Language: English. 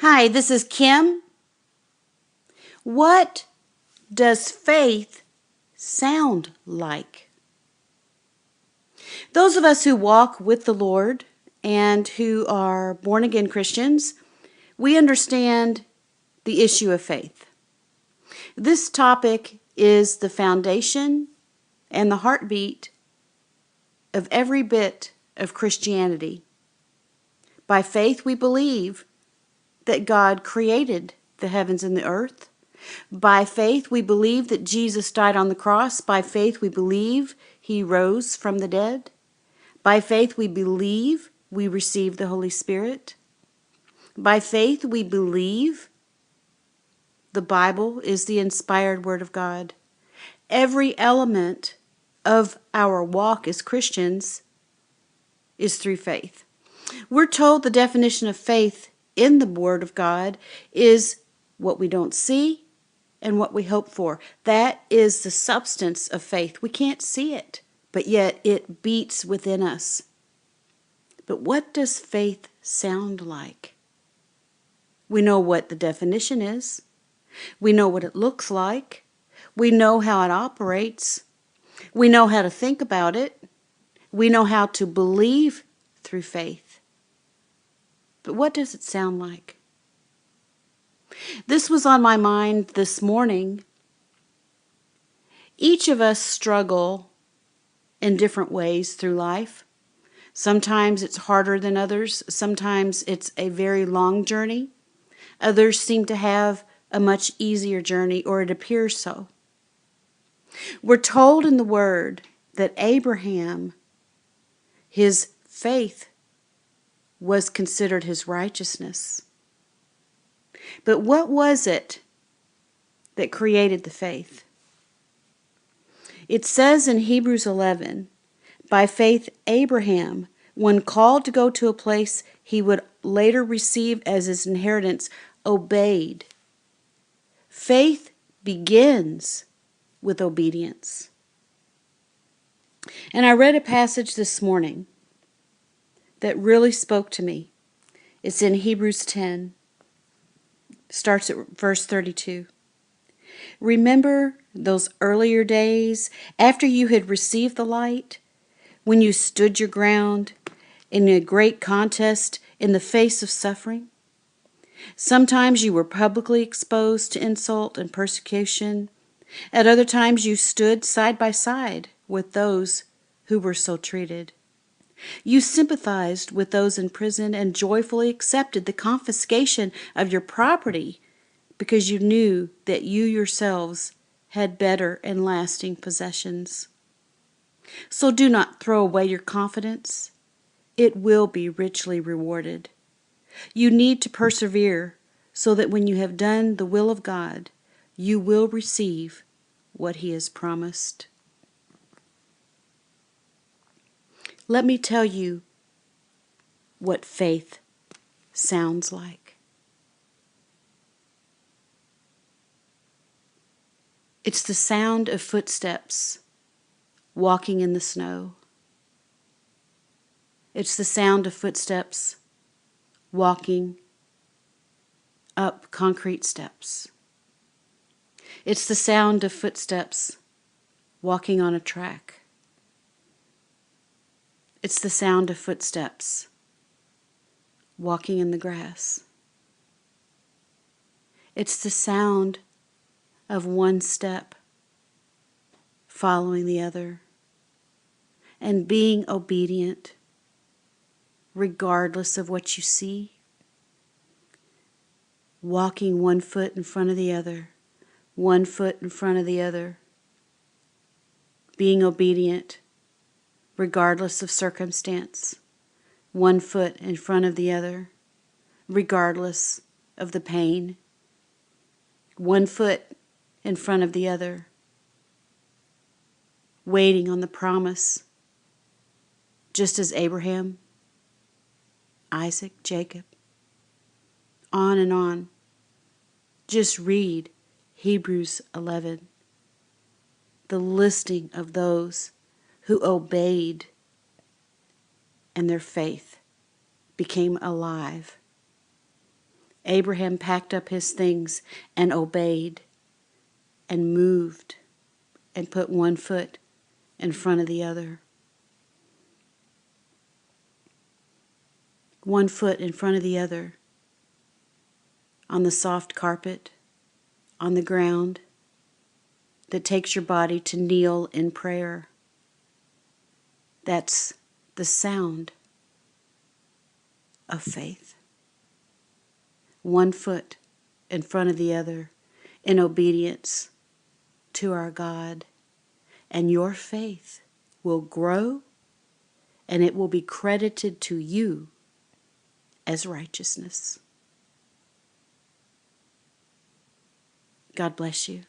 Hi, this is Kim. What does faith sound like? Those of us who walk with the Lord and who are born again Christians, we understand the issue of faith. This topic is the foundation and the heartbeat of every bit of Christianity. By faith, we believe that God created the heavens and the earth. By faith, we believe that Jesus died on the cross. By faith, we believe he rose from the dead. By faith, we believe we received the Holy Spirit. By faith, we believe the Bible is the inspired Word of God. Every element of our walk as Christians is through faith. We're told the definition of faith in the Word of God is what we don't see and what we hope for. That is the substance of faith. We can't see it, but yet it beats within us. But what does faith sound like? We know what the definition is. We know what it looks like. We know how it operates. We know how to think about it. We know how to believe through faith. But what does it sound like? This was on my mind this morning. Each of us struggle in different ways through life. Sometimes it's harder than others. Sometimes it's a very long journey. Others seem to have a much easier journey, or it appears so. We're told in the Word that Abraham, his faith was considered his righteousness. But what was it that created the faith? It says in Hebrews 11, by faith Abraham, when called to go to a place he would later receive as his inheritance, obeyed. Faith begins with obedience. And I read a passage this morning that really spoke to me. It's in Hebrews 10. Starts at verse 32. Remember those earlier days after you had received the light, when you stood your ground in a great contest in the face of suffering? Sometimes you were publicly exposed to insult and persecution. At other times you stood side by side with those who were so treated. You sympathized with those in prison and joyfully accepted the confiscation of your property because you knew that you yourselves had better and lasting possessions. So do not throw away your confidence. It will be richly rewarded. You need to persevere so that when you have done the will of God, you will receive what He has promised. Let me tell you what faith sounds like. It's the sound of footsteps walking in the snow. It's the sound of footsteps walking up concrete steps. It's the sound of footsteps walking on a track. It's the sound of footsteps walking in the grass. It's the sound of one step following the other and being obedient regardless of what you see. Walking one foot in front of the other, one foot in front of the other. Being obedient regardless of circumstance. One foot in front of the other, regardless of the pain. One foot in front of the other, waiting on the promise, just as Abraham, Isaac, Jacob, on and on. Just read Hebrews 11, the listing of those who obeyed and their faith became alive. Abraham packed up his things and obeyed and moved and put one foot in front of the other. One foot in front of the other on the soft carpet, on the ground that takes your body to kneel in prayer. That's the sound of faith. One foot in front of the other in obedience to our God. And your faith will grow and it will be credited to you as righteousness. God bless you.